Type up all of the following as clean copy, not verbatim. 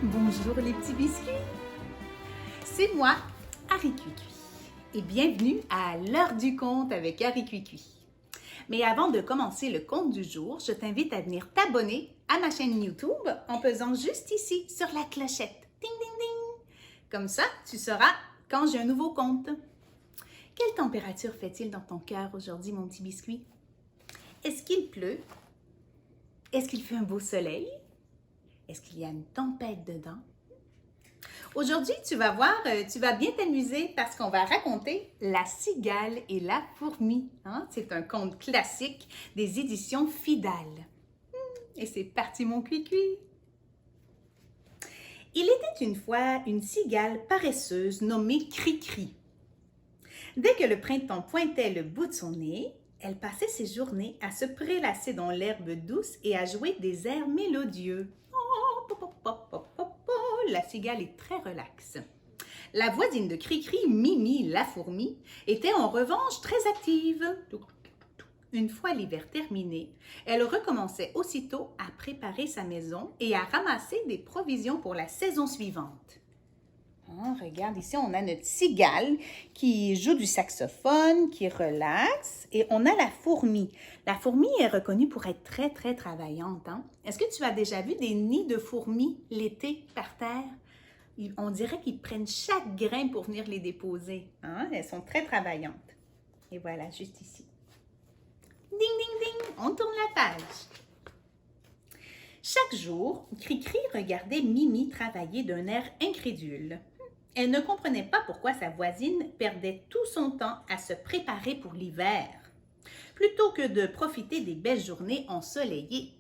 Bonjour les petits biscuits, c'est moi, Harry Cuicui, et bienvenue à l'heure du conte avec Harry Cuicui. Mais avant de commencer le conte du jour, je t'invite à venir t'abonner à ma chaîne YouTube en pesant juste ici sur la clochette. Ding ding ding! Comme ça, tu sauras quand j'ai un nouveau conte. Quelle température fait-il dans ton cœur aujourd'hui, mon petit biscuit? Est-ce qu'il pleut? Est-ce qu'il fait un beau soleil? Est-ce qu'il y a une tempête dedans? Aujourd'hui, tu vas voir, tu vas bien t'amuser parce qu'on va raconter La cigale et la fourmi. Hein? C'est un conte classique des éditions Fidal. Et c'est parti, mon cuicui! Il était une fois une cigale paresseuse nommée Cri-Cri. Dès que le printemps pointait le bout de son nez, elle passait ses journées à se prélasser dans l'herbe douce et à jouer des airs mélodieux. La cigale est très relaxe. La voisine de Cri-Cri, Mimi la fourmi, était en revanche très active. Une fois l'hiver terminé, elle recommençait aussitôt à préparer sa maison et à ramasser des provisions pour la saison suivante. Oh, regarde, ici, on a notre cigale qui joue du saxophone, qui relaxe, et on a la fourmi. La fourmi est reconnue pour être très, très travaillante. Hein? Est-ce que tu as déjà vu des nids de fourmis l'été par terre? On dirait qu'ils prennent chaque grain pour venir les déposer. Hein? Elles sont très travaillantes. Et voilà, juste ici. Ding, ding, ding, on tourne la page. Chaque jour, Cri-Cri regardait Mimi travailler d'un air incrédule. Elle ne comprenait pas pourquoi sa voisine perdait tout son temps à se préparer pour l'hiver, plutôt que de profiter des belles journées ensoleillées.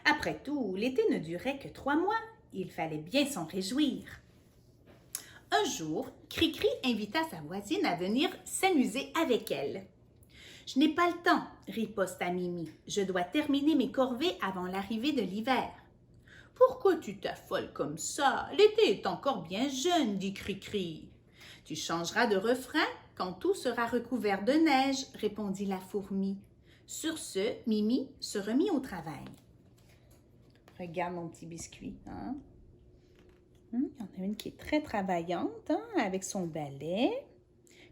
Après tout, l'été ne durait que 3 mois. Il fallait bien s'en réjouir. Un jour, Cri-Cri invita sa voisine à venir s'amuser avec elle. « Je n'ai pas le temps, riposta Mimi. Je dois terminer mes corvées avant l'arrivée de l'hiver. » « Pourquoi tu t'affoles comme ça? L'été est encore bien jeune, dit Cri-Cri. « Tu changeras de refrain quand tout sera recouvert de neige, répondit la fourmi. Sur ce, Mimi se remit au travail. Regarde mon petit biscuit. Hein? Il y en a une qui est très travaillante hein, avec son balai.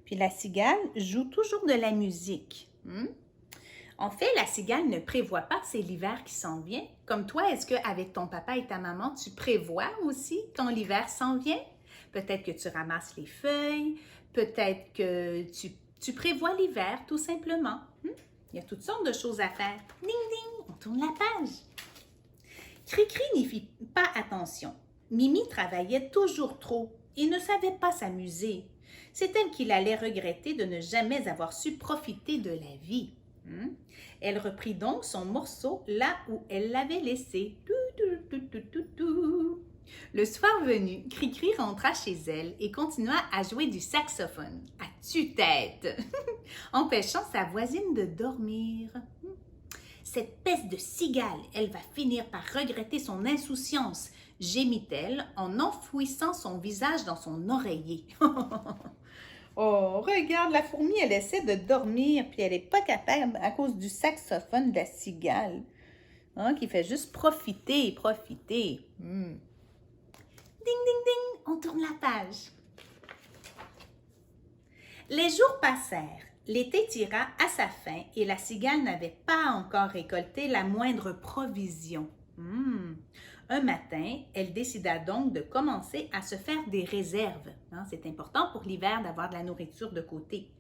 Puis la cigale joue toujours de la musique. En fait, la cigale ne prévoit pas que c'est l'hiver qui s'en vient. Comme toi, est-ce qu'avec ton papa et ta maman, tu prévois aussi quand l'hiver s'en vient? Peut-être que tu ramasses les feuilles, peut-être que tu prévois l'hiver tout simplement. Il y a toutes sortes de choses à faire. Ding ding, on tourne la page. Cri-Cri n'y fit pas attention. Mimi travaillait toujours trop et ne savait pas s'amuser. C'est elle qui l'allait regretter de ne jamais avoir su profiter de la vie. Elle reprit donc son morceau là où elle l'avait laissé. Le soir venu, Cri-Cri rentra chez elle et continua à jouer du saxophone à tue-tête, empêchant sa voisine de dormir. Cette peste de cigale, elle va finir par regretter son insouciance, gémit-elle en enfouissant son visage dans son oreiller. Oh, regarde, la fourmi, elle essaie de dormir, puis elle n'est pas capable à cause du saxophone de la cigale, hein, qui fait juste profiter. Ding, ding, ding, on tourne la page. Les jours passèrent, l'été tira à sa fin et la cigale n'avait pas encore récolté la moindre provision. Un matin, elle décida donc de commencer à se faire des réserves. C'est important pour l'hiver d'avoir de la nourriture de côté.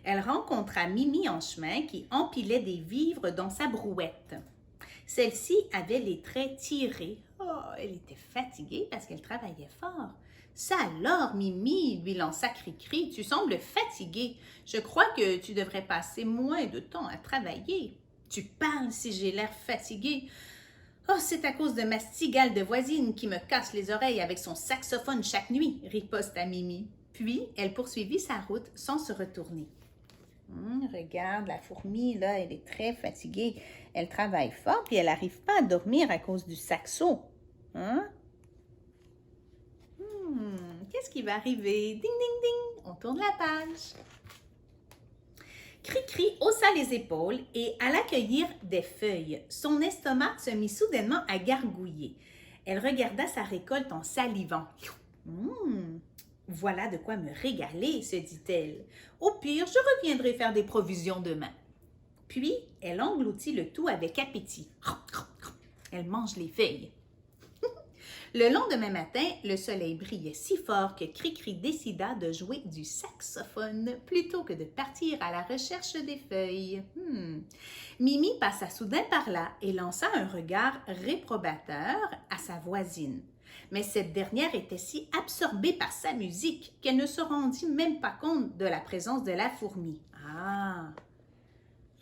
Elle rencontra Mimi en chemin qui empilait des vivres dans sa brouette. Celle-ci avait les traits tirés. Oh, elle était fatiguée parce qu'elle travaillait fort. « Ça alors, Mimi, lui lança Cri-Cri, tu sembles fatiguée. Je crois que tu devrais passer moins de temps à travailler. »« Tu parles si j'ai l'air fatiguée. »« Oh, c'est à cause de ma cigale de voisine qui me casse les oreilles avec son saxophone chaque nuit, » riposta Mimi. Puis, elle poursuivit sa route sans se retourner. Regarde, la fourmi, là, elle est très fatiguée. Elle travaille fort, puis elle n'arrive pas à dormir à cause du saxo. Qu'est-ce qui va arriver? Ding, ding, ding! On tourne la page. Cri-Cri Cricri haussa les épaules et alla cueillir des feuilles. Son estomac se mit soudainement à gargouiller. Elle regarda sa récolte en salivant. Voilà de quoi me régaler, se dit-elle. Au pire, je reviendrai faire des provisions demain. Puis, elle engloutit le tout avec appétit. Elle mange les feuilles. Le lendemain matin, le soleil brillait si fort que Cricri décida de jouer du saxophone plutôt que de partir à la recherche des feuilles. Mimi passa soudain par là et lança un regard réprobateur à sa voisine. Mais cette dernière était si absorbée par sa musique qu'elle ne se rendit même pas compte de la présence de la fourmi. Ah!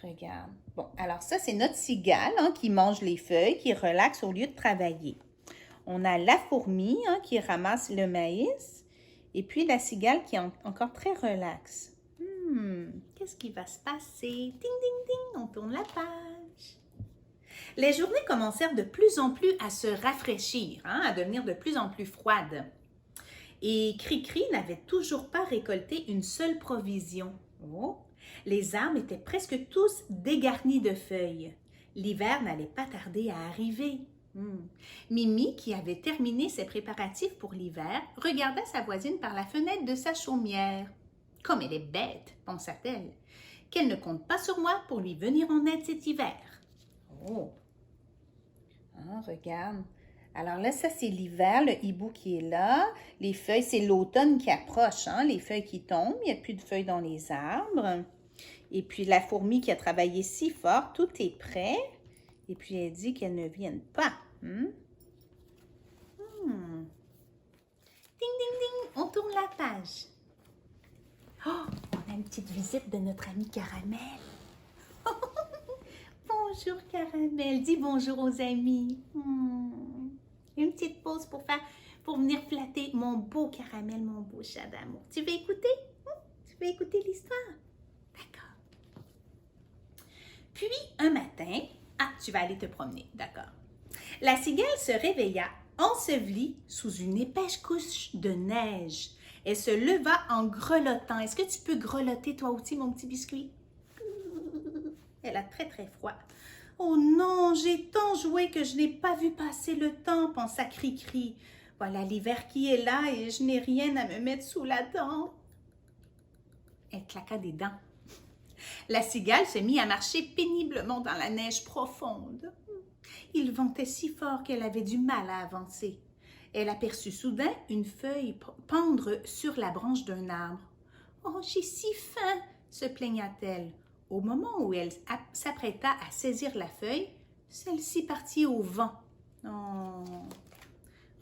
Regarde. Bon, alors ça, c'est notre cigale qui mange les feuilles, qui relaxe au lieu de travailler. On a la fourmi qui ramasse le maïs et puis la cigale qui est encore très relaxe. Qu'est-ce qui va se passer? Ding, ding, ding, on tourne la page. Les journées commencèrent de plus en plus à se rafraîchir, à devenir de plus en plus froides. Et Cricri n'avait toujours pas récolté une seule provision. Les arbres étaient presque tous dégarnis de feuilles. L'hiver n'allait pas tarder à arriver. Mimi, qui avait terminé ses préparatifs pour l'hiver, regarda sa voisine par la fenêtre de sa chaumière. « Comme elle est bête, pensa-t-elle, qu'elle ne compte pas sur moi pour lui venir en aide cet hiver. » Regarde. Alors là, ça c'est l'hiver, le hibou qui est là. Les feuilles, c'est l'automne qui approche, les feuilles qui tombent. Il n'y a plus de feuilles dans les arbres. Et puis la fourmi qui a travaillé si fort, tout est prêt. Et puis elle dit qu'elle ne vienne pas. Ding, ding, ding, on tourne la page. On a une petite visite de notre amie Caramel. Bonjour Caramel, dis bonjour aux amis. Une petite pause pour venir flatter mon beau Caramel, mon beau chat d'amour. Tu veux écouter? Tu veux écouter l'histoire? D'accord. Puis un matin, tu vas aller te promener, d'accord. La cigale se réveilla, ensevelie sous une épaisse couche de neige. Elle se leva en grelottant. Est-ce que tu peux grelotter toi aussi, mon petit biscuit? Elle a très, très froid. Oh non, j'ai tant joué que je n'ai pas vu passer le temps, pensa Cricri. Voilà l'hiver qui est là et je n'ai rien à me mettre sous la dent. Elle claqua des dents. La cigale se mit à marcher péniblement dans la neige profonde. Il ventait si fort qu'elle avait du mal à avancer. Elle aperçut soudain une feuille pendre sur la branche d'un arbre. « Oh, j'ai si faim !» se plaigna-t-elle. Au moment où elle s'apprêta à saisir la feuille, celle-ci partit au vent. Oh!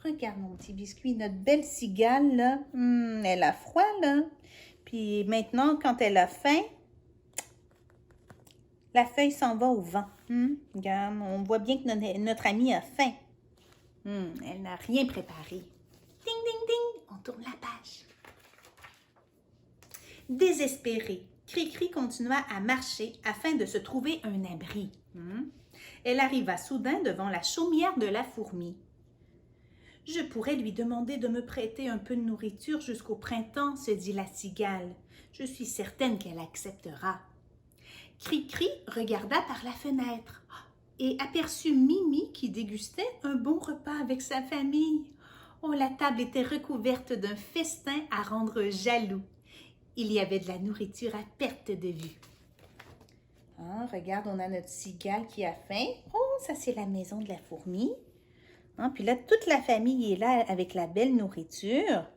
Regarde mon petit biscuit, notre belle cigale, là. Elle a froid, là. Puis maintenant, quand elle a faim, la feuille s'en va au vent. Regarde, on voit bien que notre amie a faim. Elle n'a rien préparé. Ding, ding, ding, on tourne la page. Désespérée, Cricri continua à marcher afin de se trouver un abri. Elle arriva soudain devant la chaumière de la fourmi. « Je pourrais lui demander de me prêter un peu de nourriture jusqu'au printemps, se dit la cigale. Je suis certaine qu'elle acceptera. » Cricri regarda par la fenêtre et aperçut Mimi qui dégustait un bon repas avec sa famille. Oh, la table était recouverte d'un festin à rendre jaloux. Il y avait de la nourriture à perte de vue. Regarde, on a notre cigale qui a faim. Oh, ça c'est la maison de la fourmi. Puis là, toute la famille est là avec la belle nourriture.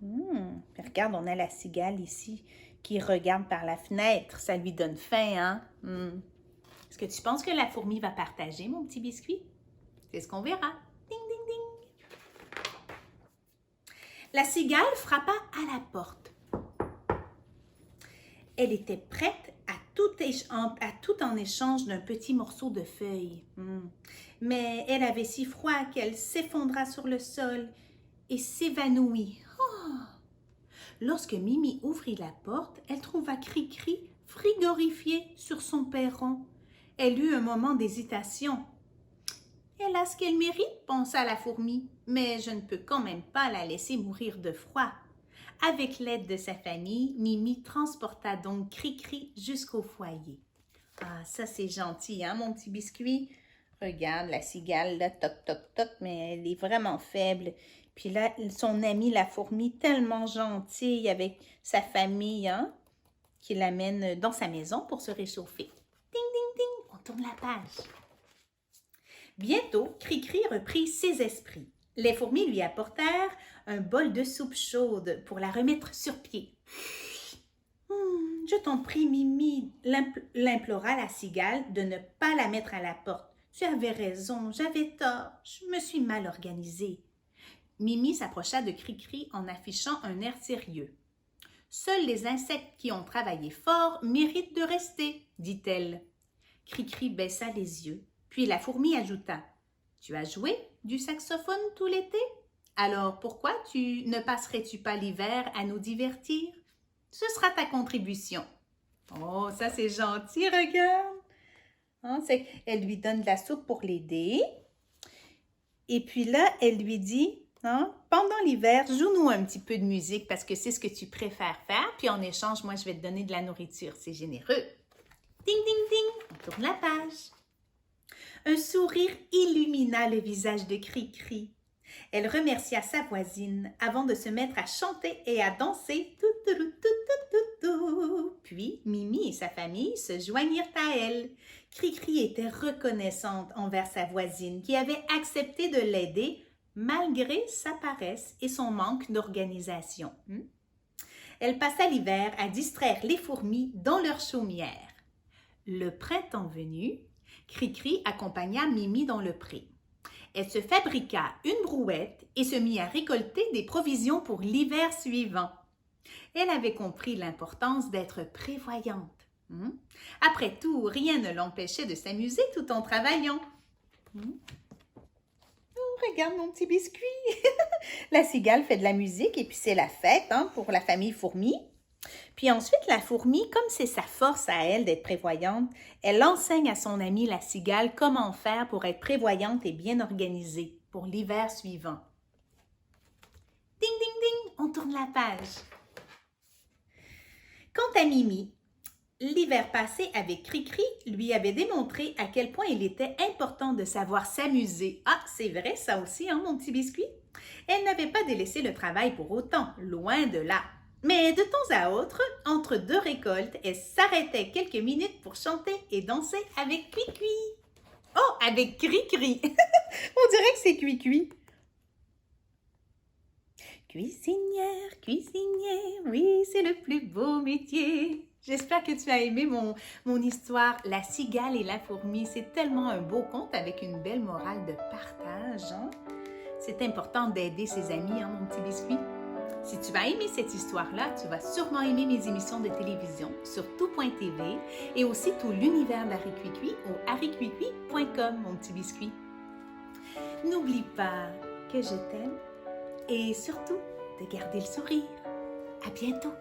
Puis regarde, on a la cigale ici qui regarde par la fenêtre. Ça lui donne faim, Est-ce que tu penses que la fourmi va partager, mon petit biscuit? C'est ce qu'on verra. Ding, ding, ding. La cigale frappa à la porte. Elle était prête à tout en échange d'un petit morceau de feuille. Mais elle avait si froid qu'elle s'effondra sur le sol et s'évanouit. Lorsque Mimi ouvrit la porte, elle trouva Cricri frigorifiée sur son perron. Elle eut un moment d'hésitation. « Elle a ce qu'elle mérite, pensa la fourmi, mais je ne peux quand même pas la laisser mourir de froid. Avec l'aide de sa famille, Mimi transporta donc Cri-Cri jusqu'au foyer. Ah, ça c'est gentil, hein, mon petit biscuit? Regarde, la cigale, là, toc, toc, toc, mais elle est vraiment faible. Puis là, son amie, la fourmi, tellement gentille avec sa famille, hein, qui l'amène dans sa maison pour se réchauffer. Ding, ding, ding, on tourne la page. Bientôt, Cri-Cri reprit ses esprits. Les fourmis lui apportèrent un bol de soupe chaude pour la remettre sur pied. Je t'en prie, Mimi, l'implora la cigale de ne pas la mettre à la porte. Tu avais raison, j'avais tort, je me suis mal organisée. Mimi s'approcha de Cri-Cri en affichant un air sérieux. Seuls les insectes qui ont travaillé fort méritent de rester, dit-elle. Cri-Cri baissa les yeux, puis la fourmi ajouta. Tu as joué du saxophone tout l'été? Alors pourquoi ne passerais-tu pas l'hiver à nous divertir? Ce sera ta contribution. Oh, ça c'est gentil, regarde. Hein, elle lui donne de la soupe pour l'aider. Et puis là, elle lui dit, hein, pendant l'hiver, joue-nous un petit peu de musique parce que c'est ce que tu préfères faire. Puis en échange, moi, je vais te donner de la nourriture. C'est généreux. Ding, ding, ding. On tourne la page. Un sourire illumina le visage de Cri-Cri. Elle remercia sa voisine avant de se mettre à chanter et à danser. Puis Mimi et sa famille se joignirent à elle. Cri-Cri était reconnaissante envers sa voisine qui avait accepté de l'aider malgré sa paresse et son manque d'organisation. Elle passa l'hiver à distraire les fourmis dans leur chaumière. Le printemps venu, Cri-Cri accompagna Mimi dans le pré. Elle se fabriqua une brouette et se mit à récolter des provisions pour l'hiver suivant. Elle avait compris l'importance d'être prévoyante. Après tout, rien ne l'empêchait de s'amuser tout en travaillant. Regarde mon petit biscuit. La cigale fait de la musique et puis c'est la fête pour la famille fourmi. Puis ensuite, la fourmi, comme c'est sa force à elle d'être prévoyante, elle enseigne à son amie la cigale comment faire pour être prévoyante et bien organisée pour l'hiver suivant. Ding, ding, ding, on tourne la page. Quant à Mimi, l'hiver passé avec Cri-Cri lui avait démontré à quel point il était important de savoir s'amuser. Ah, c'est vrai ça aussi, mon petit biscuit? Elle n'avait pas délaissé le travail pour autant, loin de là. Mais de temps à autre, entre deux récoltes, elle s'arrêtait quelques minutes pour chanter et danser avec Cui-Cui. Oh, avec Cri-Cri. On dirait que c'est Cui-Cui. Cuisinière, cuisinière, oui, c'est le plus beau métier. J'espère que tu as aimé mon histoire, La cigale et la fourmi. C'est tellement un beau conte avec une belle morale de partage. C'est important d'aider ses amis, mon petit biscuit. Si tu vas aimer cette histoire-là, tu vas sûrement aimer mes émissions de télévision sur tout.tv et aussi tout l'univers d'Harry Cui-Cui au harrycuicui.com, mon petit biscuit. N'oublie pas que je t'aime et surtout de garder le sourire. À bientôt!